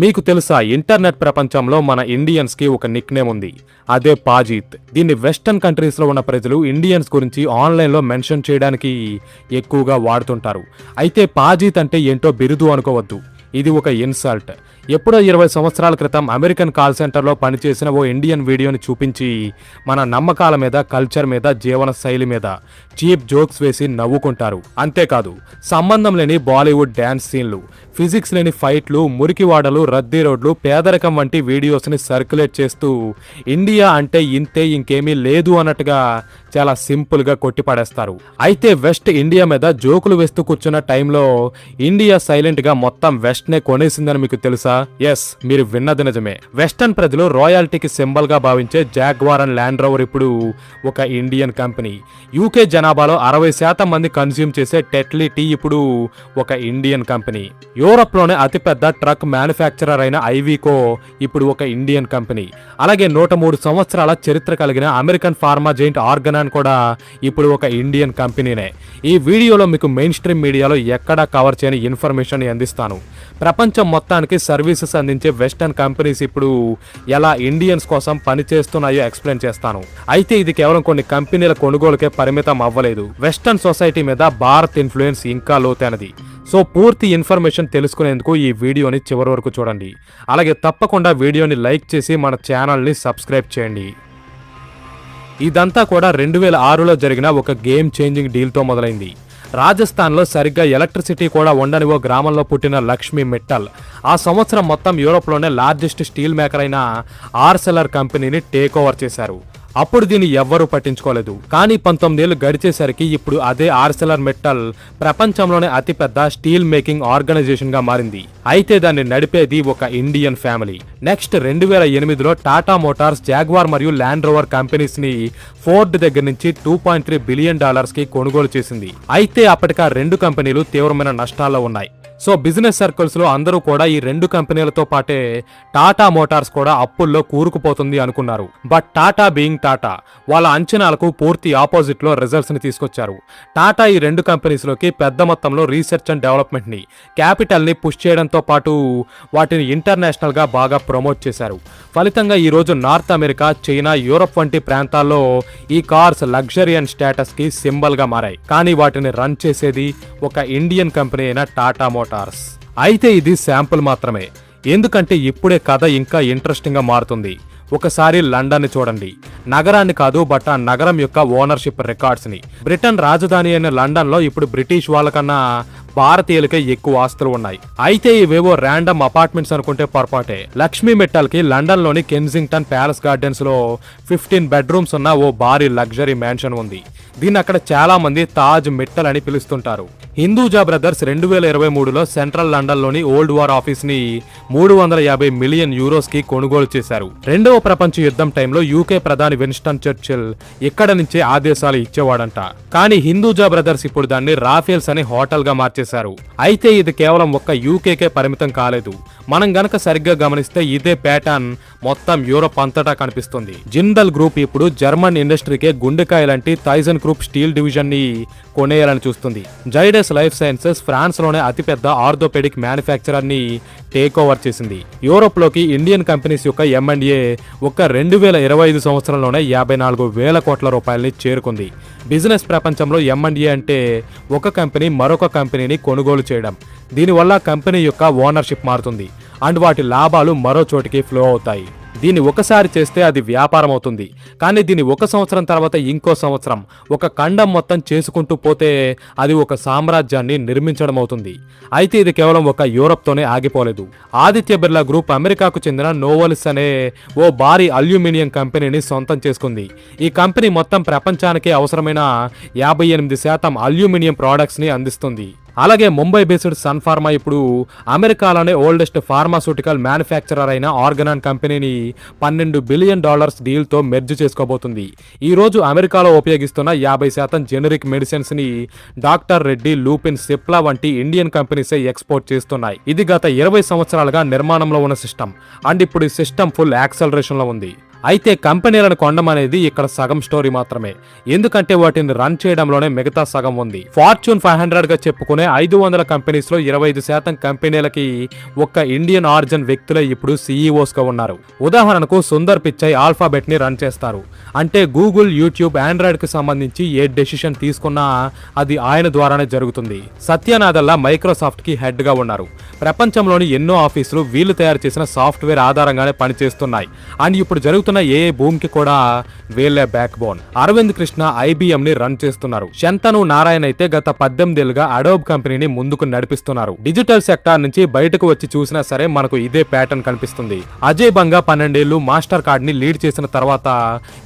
మీకు తెలుసా, ఇంటర్నెట్ ప్రపంచంలో మన ఇండియన్స్ కి ఒక నిక్ నేమ్ ఉంది. అదే పాజీత్. దీన్ని వెస్టర్న్ కంట్రీస్ లో ఉన్న ప్రజలు ఇండియన్స్ గురించి ఆన్లైన్ లో మెన్షన్ చేయడానికి ఎక్కువగా వాడుతుంటారు. అయితే పాజీత్ అంటే ఏంటో బిరుదు అనుకోవద్దు, ఇది ఒక ఇన్సల్ట్. ఎప్పుడో 20 సంవత్సరాల క్రితం అమెరికన్ కాల్ సెంటర్లో పనిచేసిన ఓ ఇండియన్ వీడియోని చూపించి మన నమ్మకాల మీద, కల్చర్ మీద, జీవన శైలి మీద చీప్ జోక్స్ వేసి నవ్వుకుంటారు. అంతేకాదు, సంబంధం లేని బాలీవుడ్ డ్యాన్స్ సీన్లు, ఫిజిక్స్ లేని ఫైట్లు, మురికివాడలు, రద్దీ రోడ్లు, పేదరికం వంటి వీడియోస్ని సర్క్యులేట్ చేస్తూ ఇండియా అంటే ఇంతే, ఇంకేమీ లేదు అన్నట్టుగా చాలా సింపుల్గా కొట్టిపడేస్తారు. అయితే వెస్ట్ ఇండియా మీద జోకులు వేస్తూ కూర్చున్న టైంలో ఇండియా సైలెంట్గా మొత్తం వెస్ట్నే కొనేసిందని మీకు తెలుసా? ఎస్, మీరు విన్నది నిజమే. వెస్టర్న్ ప్రజలు రాయల్టీకి సింబల్ గా భావించే జాగ్వార్ అండ్ ల్యాండ్ రోవర్ ఇప్పుడు ఒక ఇండియన్ కంపెనీ. యూకే జనాభాలో 60% మంది కన్స్యూమ్ చేసే టెట్లీ టీ ఇప్పుడు ఒక ఇండియన్ కంపెనీ. యూరప్ లోనే అతిపెద్ద ట్రక్ మ్యానుఫ్యాక్చరర్ అయిన ఐవీకో ఇప్పుడు ఒక ఇండియన్ కంపెనీ. అలాగే 103 సంవత్సరాల చరిత్ర కలిగిన అమెరికన్ ఫార్మా జెయింట్ ఆర్గనాన్ కూడా ఇప్పుడు ఒక ఇండియన్ కంపెనీనే. ఈ వీడియోలో మీకు మెయిన్ స్ట్రీమ్ మీడియాలో ఎక్కడా కవర్ చేయని ఇన్ఫర్మేషన్ అందిస్తాను. ప్రపంచం మొత్తానికి సర్వీసెస్ అందించే వెస్టర్న్ కంపెనీస్ ఇప్పుడు ఎలా ఇండియన్స్ కోసం పనిచేస్తున్నాయో ఎక్స్ప్లెయిన్ చేస్తాను. అయితే ఇది కేవలం కొన్ని కంపెనీల కొనుగోలుకే పరిమితం అవ్వలేదు. వెస్టర్న్ సొసైటీ మీద భారత్ ఇన్ఫ్లుయెన్స్ ఇంకా లోతైనది. సో పూర్తి ఇన్ఫర్మేషన్ తెలుసుకునేందుకు ఈ వీడియోని చివరి వరకు చూడండి. అలాగే తప్పకుండా వీడియోని లైక్ చేసి మన ఛానల్ని సబ్స్క్రైబ్ చేయండి. ఇదంతా కూడా 2006లో జరిగిన ఒక గేమ్ చేంజింగ్ డీల్తో మొదలైంది. రాజస్థాన్లో సరిగ్గా ఎలక్ట్రిసిటీ కూడా ఉండని ఓ గ్రామంలో పుట్టిన లక్ష్మీ మిట్టల్ ఆ సంవత్సరం మొత్తం యూరోప్లోనే లార్జెస్ట్ స్టీల్ మేకర్ అయిన ఆర్సెలర్ కంపెనీని టేక్ ఓవర్ చేశారు. అప్పుడు దీన్ని ఎవ్వరూ పట్టించుకోలేదు. కానీ 19 ఏళ్లు గడిచేసరికి ఇప్పుడు అదే ఆర్సెలర్ మిట్టల్ ప్రపంచంలోనే అతిపెద్ద స్టీల్ మేకింగ్ ఆర్గనైజేషన్ గా మారింది. అయితే దాన్ని నడిపేది ఒక ఇండియన్ ఫ్యామిలీ. నెక్స్ట్ 2008లో టాటా మోటార్స్, జాగ్వార్ మరియు ల్యాండ్ రోవర్ కంపెనీస్ ని ఫోర్డ్ దగ్గర నుంచి $2.3 బిలియన్ కి కొనుగోలు చేసింది. అయితే అప్పటికా రెండు కంపెనీలు తీవ్రమైన నష్టాల్లో ఉన్నాయి. సో బిజినెస్ సర్కిల్స్ లో అందరూ కూడా ఈ రెండు కంపెనీలతో పాటే టాటా మోటార్స్ కూడా అప్పుల్లో కూరుకుపోతుంది అనుకున్నారు. బట్ టాటా బీయింగ్ టాటా వాళ్ళ అంచనాలకు పూర్తి ఆపోజిట్ లో రిజల్ట్స్ ని తీసుకొచ్చారు. టాటా ఈ రెండు కంపెనీస్ లోకి పెద్ద మొత్తంలో రీసెర్చ్ అండ్ డెవలప్మెంట్ ని, క్యాపిటల్ ని పుష్ చేయడంతో పాటు వాటిని ఇంటర్నేషనల్ గా బాగా ప్రమోట్ చేశారు. ఫలితంగా ఈ రోజు నార్త్ అమెరికా, చైనా, యూరప్ వంటి ప్రాంతాల్లో ఈ కార్స్ లగ్జరీ అండ్ స్టేటస్ కి సింబల్ గా మారాయి. కానీ వాటిని రన్ చేసేది ఒక ఇండియన్ కంపెనీ అయిన టాటా మోటార్స్. అయితే ఇది శాంపుల్ మాత్రమే, ఎందుకంటే ఇప్పుడే కథ ఇంకా ఇంట్రెస్టింగ్ గా మారుతుంది. ఒకసారి లండన్ ని చూడండి. నగరాన్ని కాదు, బట్ ఆ నగరం యొక్క ఓనర్షిప్ రికార్డ్స్ ని. బ్రిటన్ రాజధాని అయిన లండన్ లో ఇప్పుడు బ్రిటిష్ వాళ్ళకన్నా భారతీయులకే ఎక్కువ ఆస్తులు ఉన్నాయి. అయితే ఇవేవో ర్యాండమ్ అపార్ట్మెంట్స్ అనుకుంటే పొరపాటే. లక్ష్మీ మిట్టల్ కి లండన్ లోని కెన్సింగ్టన్ ప్యాలెస్ గార్డెన్స్ లో 15 బెడ్రూమ్స్ ఉన్న ఓ భారీ లగ్జరీ మ్యాన్షన్ ఉంది. దీన్ని అక్కడ చాలా మంది తాజ్ మిట్టల్ అని పిలుస్తుంటారు. హిందూజా బ్రదర్స్ 2023లో సెంట్రల్ లండన్ లోని ఓల్డ్ వార్ ఆఫీస్ ని 350 మిలియన్ యూరోస్ కి కొనుగోలు చేశారు. రెండవ ప్రపంచ యుద్ధం టైంలో యూకే ప్రధాని విన్స్టన్ చర్చిల్ ఇక్కడ నుంచే ఆదేశాలు ఇచ్చేవాడంట. కానీ హిందూజా బ్రదర్స్ ఇప్పుడు దాన్ని రాఫేల్స్ అనే హోటల్ గా మార్చేశారు. అయితే ఇది కేవలం ఒక్క యూకేకే పరిమితం కాలేదు. మనం గనక సరిగ్గా గమనిస్తే ఇదే ప్యాటర్న్ మొత్తం యూరోప్ అంతటా కనిపిస్తుంది. జిందల్ గ్రూప్ ఇప్పుడు జర్మన్ ఇండస్ట్రీకే గుండెకాయ లాంటి థైజన్ గ్రూప్ స్టీల్ డివిజన్ ని కొనేయాలని చూస్తుంది. జైడస్ లైఫ్ సైన్సెస్ ఫ్రాన్స్ లోనే అతిపెద్ద ఆర్థోపెడిక్ మ్యానుఫ్యాక్చరర్ ని టేక్ ఓవర్ చేసింది. యూరోప్ లోకి ఇండియన్ కంపెనీస్ యొక్క M&A ఒక 2025 సంవత్సరంలోనే 54,000 కోట్ల రూపాయలని చేరుకుంది. బిజినెస్ ప్రపంచంలో M&A అంటే ఒక కంపెనీ మరొక కంపెనీని కొనుగోలు చేయడం. దీనివల్ల కంపెనీ యొక్క ఓనర్షిప్ మారుతుంది అండ్ వాటి లాభాలు మరో చోటికి ఫ్లో అవుతాయి. దీన్ని ఒకసారి చేస్తే అది వ్యాపారం అవుతుంది. కానీ దీన్ని ఒక సంవత్సరం తర్వాత ఇంకో సంవత్సరం ఒక ఖండం మొత్తం చేసుకుంటూ పోతే అది ఒక సామ్రాజ్యాన్ని నిర్మించడం అవుతుంది. అయితే ఇది కేవలం ఒక యూరప్తోనే ఆగిపోలేదు. ఆదిత్య బిర్లా గ్రూప్ అమెరికాకు చెందిన నోవలిస్ అనే ఓ భారీ అల్యూమినియం కంపెనీని సొంతం చేసుకుంది. ఈ కంపెనీ మొత్తం ప్రపంచానికి అవసరమైన 58% అల్యూమినియం ప్రోడక్ట్స్ ని అందిస్తుంది. అలాగే ముంబై బేస్డ్ సన్ ఫార్మా ఇప్పుడు అమెరికాలోనే ఓల్డెస్ట్ ఫార్మాస్యూటికల్ మ్యానుఫ్యాక్చరర్ అయిన ఆర్గనాన్ కంపెనీని $12 బిలియన్ డీల్తో మెర్జ్ చేసుకోబోతుంది. ఈ రోజు అమెరికాలో ఉపయోగిస్తున్న 50% జెనరిక్ మెడిసిన్స్ ని డాక్టర్ రెడ్డి, లూపిన్, సిప్లా వంటి ఇండియన్ కంపెనీసే ఎక్స్పోర్ట్ చేస్తున్నాయి. ఇది గత 20 సంవత్సరాలుగా నిర్మాణంలో ఉన్న సిస్టమ్ అండ్ ఇప్పుడు ఈ సిస్టమ్ ఫుల్ యాక్సలరేషన్ లో ఉంది. అయితే కంపెనీలను కొనడం అనేది ఇక్కడ సగం స్టోరీ మాత్రమే, ఎందుకంటే వాటిని రన్ చేయడంలోనే మిగతా సగం ఉంది. ఫార్చ్యూన్ 500 గా చెప్పుకునే 500 కంపెనీస్ లో 25% కంపెనీలకి ఒక్క ఇండియన్ ఆరిజిన్ వ్యక్తులే ఇప్పుడు CEOs గా ఉన్నారు. ఉదాహరణకు సుందర్ పిచ్చై ఆల్ఫాబెట్ ని రన్ చేస్తారు. అంటే గూగుల్, యూట్యూబ్, ఆండ్రాయిడ్ కి సంబంధించి ఏ డెసిషన్ తీసుకున్నా అది ఆయన ద్వారానే జరుగుతుంది. సత్య నాదెల్లా మైక్రోసాఫ్ట్ కి హెడ్ గా ఉన్నారు. ప్రపంచంలోని ఎన్నో ఆఫీసులు వీళ్ళు తయారు చేసిన సాఫ్ట్వేర్ ఆధారంగానే పనిచేస్తున్నాయి. అండ్ ఇప్పుడు జరుగుతున్న ఏ భూమ్ కి కూడా వీళ్ళే backbone. Arvind Krishna IBM ని రన్ చేస్తున్నారు. శంతను నారాయణ అయితే గత 18 ఏళ్లుగా అడోబ్ కంపెనీని ముందుకు నడిపిస్తున్నారు. డిజిటల్ సెక్టార్ నుంచి బయటకు వచ్చి చూసినా సరే మనకు ఇదే ప్యాటర్న్ కనిపిస్తుంది. అజయ్ బంగా 12 ఏళ్లు మాస్టర్ కార్డ్ ని లీడ్ చేసిన తర్వాత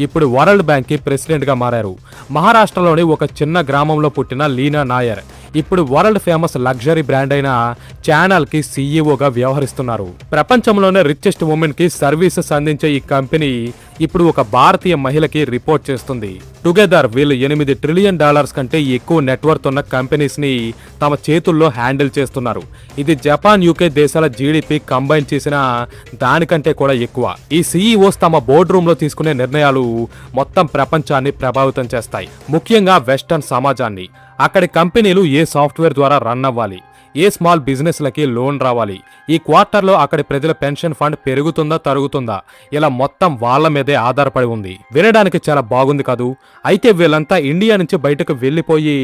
ఇప్పుడు వరల్డ్ బ్యాంక్ కి ప్రెసిడెంట్ గా మారారు. మహారాష్ట్రలోని ఒక చిన్న గ్రామంలో పుట్టిన లీనా నాయర్ ఇప్పుడు వరల్డ్ ఫేమస్ లగ్జరీ బ్రాండ్ అయిన ఛానల్ కి CEO గా వ్యవహరిస్తున్నారు. ప్రపంచంలోనే రిచెస్ట్ ఉమెన్ కి సర్వీసెస్ అందించే ఈ కంపెనీ ఇప్పుడు ఒక భారతీయ మహిళకి రిపోర్ట్ చేస్తుంది. టుగెదర్ వీళ్ళు $8 ట్రిలియన్ కంటే ఎక్కువ నెట్వర్త్ ఉన్న కంపెనీస్ ని తమ చేతుల్లో హ్యాండిల్ చేస్తున్నారు. ఇది జపాన్, UK దేశాల GDP కంబైన్ చేసిన దానికంటే కూడా ఎక్కువ. ఈ CEOs తమ బోర్డు రూమ్ లో తీసుకునే నిర్ణయాలు మొత్తం ప్రపంచాన్ని ప్రభావితం చేస్తాయి, ముఖ్యంగా వెస్టర్న్ సమాజాన్ని. అక్కడి కంపెనీలు ఏ సాఫ్ట్వేర్ ద్వారా రన్ అవ్వాలి, ఏ స్మాల్ బిజినెస్లకి లోన్ రావాలి, ఈ క్వార్టర్లో అక్కడి ప్రజల పెన్షన్ ఫండ్ పెరుగుతుందా తరుగుతుందా, ఇలా మొత్తం వాళ్ళ మీదే ఆధారపడి ఉంది. వినడానికి చాలా బాగుంది కాదు. అయితే వీళ్ళంతా ఇండియా నుంచి బయటకు వెళ్లిపోయి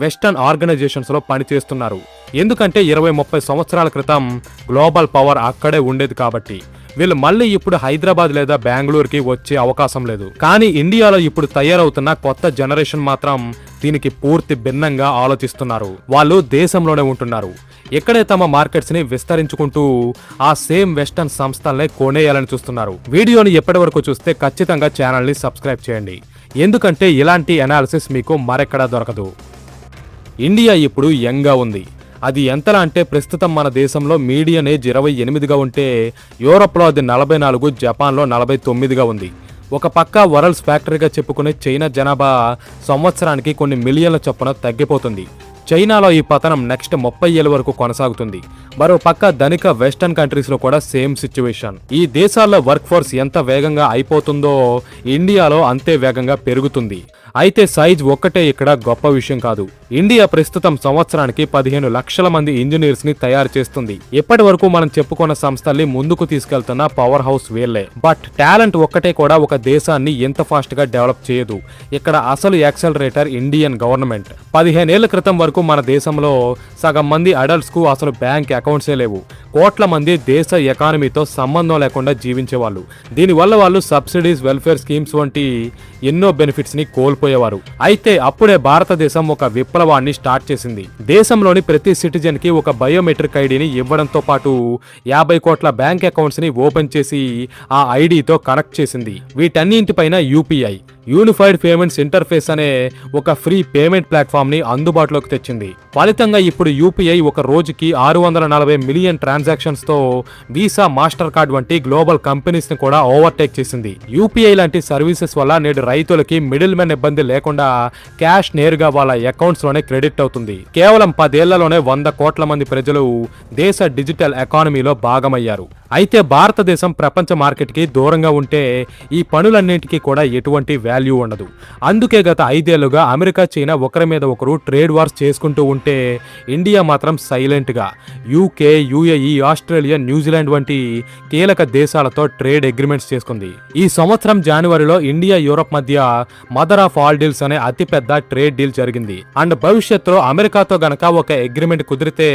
వెస్టర్న్ ఆర్గనైజేషన్స్ లో పనిచేస్తున్నారు. ఎందుకంటే 20-30 సంవత్సరాల క్రితం గ్లోబల్ పవర్ అక్కడే ఉండేది కాబట్టి. వీళ్ళు మళ్ళీ ఇప్పుడు హైదరాబాద్ లేదా బెంగళూరుకి వచ్చే అవకాశం లేదు. కానీ ఇండియాలో ఇప్పుడు తయారవుతున్న కొత్త జనరేషన్ మాత్రం దీనికి పూర్తి భిన్నంగా ఆలోచిస్తున్నారు. వాళ్ళు దేశంలోనే ఉంటున్నారు, ఇక్కడే తమ మార్కెట్స్ ని విస్తరించుకుంటూ ఆ సేమ్ వెస్టర్న్ సంస్థలనే కొనేయాలని చూస్తున్నారు. వీడియోని ఎప్పటి వరకు చూస్తే ఖచ్చితంగా ఛానల్ ని సబ్స్క్రైబ్ చేయండి, ఎందుకంటే ఇలాంటి అనాలిసిస్ మీకు మరెక్కడా దొరకదు. ఇండియా ఇప్పుడు యంగ్ గా ఉంది. అది ఎంతలా అంటే ప్రస్తుతం మన దేశంలో మీడియన్ ఏజ్ 28గా ఉంటే యూరోప్లో అది 44, జపాన్లో 49గా ఉంది. ఒక పక్క వరల్డ్స్ ఫ్యాక్టరీగా చెప్పుకునే చైనా జనాభా సంవత్సరానికి కొన్ని మిలియన్ల చొప్పున తగ్గిపోతుంది. చైనాలో ఈ పతనం నెక్స్ట్ 30 ఏళ్ల వరకు కొనసాగుతుంది. మరో పక్క ధనిక వెస్టర్న్ కంట్రీస్ లో కూడా సేమ్ సిచ్యువేషన్. ఈ దేశాల్లో వర్క్ ఫోర్స్ ఎంత వేగంగా అయిపోతుందో ఇండియాలో అంతే వేగంగా పెరుగుతుంది. అయితే సైజ్ ఒక్కటే ఇక్కడ గొప్ప విషయం కాదు. ఇండియా ప్రస్తుతం సంవత్సరానికి 15 లక్షల మంది ఇంజనీర్స్ ని తయారు చేస్తుంది. ఇప్పటి వరకు మనం చెప్పుకున్న సంస్థల్ని ముందుకు తీసుకెళ్తున్న పవర్ హౌస్ వీళ్లే. బట్ టాలెంట్ ఒక్కటే కూడా ఒక దేశాన్ని ఎంత ఫాస్ట్ గా డెవలప్ చేయదు. ఇక్కడ అసలు యాక్సలరేటర్ ఇండియన్ గవర్నమెంట్. 15 ఏళ్ల క్రితం వరకు మన దేశంలో సగం మంది అడల్ట్స్ కు అసలు బ్యాంక్ అకౌంట్సే లేవు. కోట్ల మంది దేశ ఎకానమీతో సంబంధం లేకుండా జీవించేవాళ్ళు. దీనివల్ల వాళ్ళు సబ్సిడీస్, వెల్ఫేర్ స్కీమ్స్ వంటి ఎన్నో బెనిఫిట్స్ ని కోల్పోయేవారు. అయితే అప్పుడే భారతదేశం ఒక విప్లవాన్ని స్టార్ట్ చేసింది. దేశంలోని ప్రతి సిటిజన్ కి ఒక బయోమెట్రిక్ ఐడిని ఇవ్వడంతో పాటు 50 కోట్ల బ్యాంక్ అకౌంట్స్ ని ఓపెన్ చేసి ఆ ఐడితో కనెక్ట్ చేసింది. వీటన్నింటిపైన UPI, యూనిఫైడ్ పేమెంట్స్ ఇంటర్ఫేస్ అనే ఒక ఫ్రీ పేమెంట్ ప్లాట్ఫామ్ ని అందుబాటులోకి తెచ్చింది. ఫలితంగా ఇప్పుడు UPI ఒక రోజుకి 640 మిలియన్ ట్రాన్సాక్షన్స్ తో వీసా, మాస్టర్ కార్డ్ వంటి గ్లోబల్ కంపెనీస్ ని కూడా ఓవర్టేక్ చేసింది. UPI లాంటి సర్వీసెస్ వల్ల నేడు రైతులకి మిడిల్ మెన్ ఇబ్బంది లేకుండా క్యాష్ నేరుగా వాళ్ళ అకౌంట్స్ లోనే క్రెడిట్ అవుతుంది. కేవలం 10 ఏళ్లలోనే 100 కోట్ల మంది ప్రజలు దేశ డిజిటల్ ఎకానమీలో భాగమయ్యారు. అయితే భారతదేశం ప్రపంచ మార్కెట్ కి దూరంగా ఉంటే ఈ పనులన్నింటికీ కూడా ఎటువంటి వాల్యూ ఉండదు. అందుకే గత 5 ఏళ్లుగా అమెరికా, చైనా ఒకరి మీద ఒకరు ట్రేడ్ వార్స్ చేసుకుంటూ ఉంటే ఇండియా మాత్రం సైలెంట్ గా UK, UAE, ఆస్ట్రేలియా, న్యూజిలాండ్ వంటి కీలక దేశాలతో ట్రేడ్ అగ్రిమెంట్స్ చేసుకుంది. ఈ సంవత్సరం జనవరిలో ఇండియా, యూరప్ మధ్య మదర్ ఆఫ్ ఆల్ డీల్స్ అనే అతిపెద్ద ట్రేడ్ డీల్ జరిగింది. అండ్ భవిష్యత్తులో అమెరికాతో గనక ఒక అగ్రిమెంట్ కుదిరితే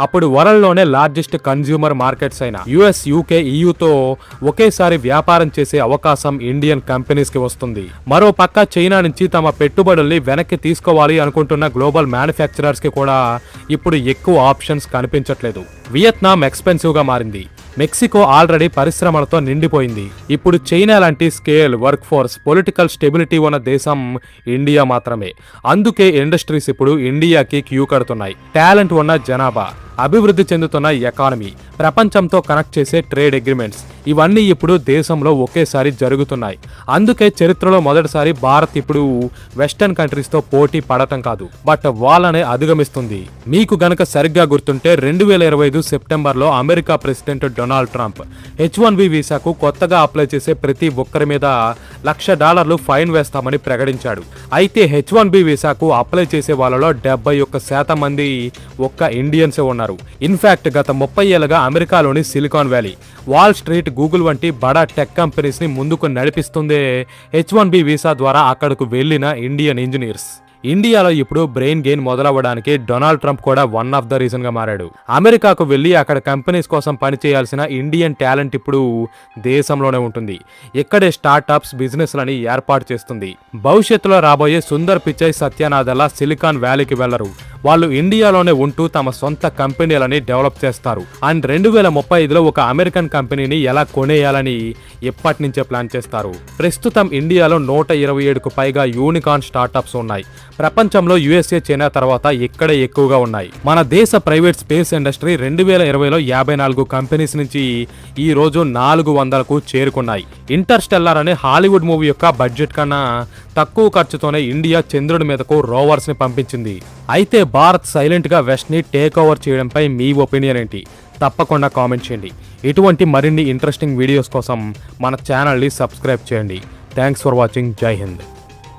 అప్పుడు వరల్డ్ లోనే లార్జెస్ట్ కన్స్యూమర్ మార్కెట్స్ అయిన US, UK, EUతో ఒకేసారి వ్యాపారం చేసే అవకాశం ఇండియన్ కంపెనీస్ కి వస్తుంది. మరో పక్క చైనా నుంచి తమ పెట్టుబడుల్ని వెనక్కి తీసుకోవాలి అనుకుంటున్న గ్లోబల్ మ్యానుఫ్యాక్చరర్స్ కి కూడా ఇప్పుడు ఎక్కువ ఆప్షన్స్ కనిపించట్లేదు. వియత్నాం ఎక్స్పెన్సివ్ గా మారింది. మెక్సికో ఆల్రెడీ పరిశ్రమలతో నిండిపోయింది. ఇప్పుడు చైనా లాంటి scale, work force, political stability ఉన్న దేశం ఇండియా మాత్రమే. అందుకే ఇండస్ట్రీస్ ఇప్పుడు ఇండియాకి క్యూ కడుతున్నాయి. టాలెంట్ ఉన్న జనాభా, అభివృద్ధి చెందుతున్న ఎకానమీ, ప్రపంచంతో కనెక్ట్ చేసే ట్రేడ్ అగ్రిమెంట్స్, ఇవన్నీ ఇప్పుడు దేశంలో ఒకేసారి జరుగుతున్నాయి. అందుకే చరిత్రలో మొదటిసారి భారత్ ఇప్పుడు వెస్టర్న్ కంట్రీస్ తో పోటీ పడటం కాదు, బట్ వాళ్ళనే అధిగమిస్తుంది. మీకు గనక సరిగ్గా గుర్తుంటే 2025 సెప్టెంబర్లో America president Donald Trump. H1B వీసాకు కొత్తగా అప్లై చేసే ప్రతి ఒక్కరి మీద $1,00,000 ఫైన్ వేస్తామని ప్రకటించాడు. అయితే H1B వీసాకు అప్లై చేసే వాళ్ళలో 71% మంది ఒక్క ఇండియన్సే ఉన్నారు. ఇన్ఫాక్ట్ గత 30 ఏళ్లుగా అమెరికాలోని silicon valley, wall street, Google వంటి బడా టెక్ కంపెనీస్ ని ముందుకు నడిపిస్తుందే H1B వీసా ద్వారా అక్కడకు వెళ్లిన ఇండియన్ ఇంజనీర్స్. ఇండియాలో ఇప్పుడు బ్రెయిన్ గెయిన్ మొదలవ్వడానికి డొనాల్డ్ ట్రంప్ కూడా వన్ ఆఫ్ ద రీజన్ గా మారాడు. అమెరికాకు వెళ్లి అక్కడ కంపెనీస్ కోసం పనిచేయాల్సిన ఇండియన్ టాలెంట్ ఇప్పుడు దేశంలోనే ఉంటుంది. ఇక్కడే స్టార్టప్స్, బిజినెస్ లని ఏర్పాటు చేస్తుంది. భవిష్యత్తులో రాబోయే సుందర్ పిచై, సత్యనాదెల్లా సిలికాన్ వ్యాలీకి వెళ్లరు. వాళ్ళు ఇండియాలోనే ఉంటూ తమ సొంత కంపెనీలని డెవలప్ చేస్తారు. అండ్ 2035లో ఒక అమెరికన్ కంపెనీని ఎలా కొనేయాలని ఎప్పటి నుంచే ప్లాన్ చేస్తారు. ప్రస్తుతం ఇండియాలో 127కు పైగా యూనికార్న్ స్టార్టప్స్ ఉన్నాయి. ప్రపంచంలో USA, చైనా తర్వాత ఇక్కడే ఎక్కువగా ఉన్నాయి. మన దేశ ప్రైవేట్ స్పేస్ ఇండస్ట్రీ 2020లో 54 కంపెనీస్ నుంచి ఈ రోజు 400కు చేరుకున్నాయి. ఇంటర్స్టెల్లార్ అనే హాలీవుడ్ మూవీ యొక్క బడ్జెట్ కన్నా తక్కువ ఖర్చుతోనే ఇండియా చంద్రుడి మీదకు రోవర్స్ ని పంపించింది. అయితే భారత్ సైలెంట్ గా వెస్ట్ ని టేక్ ఓవర్ చేయడంపై మీ ఒపీనియన్ ఏంటి? తప్పకుండా కామెంట్ చేయండి. ఇటువంటి మరిన్ని ఇంట్రెస్టింగ్ వీడియోస్ కోసం మన ఛానల్ని సబ్స్క్రైబ్ చేయండి. Thanks for watching. జై హింద్.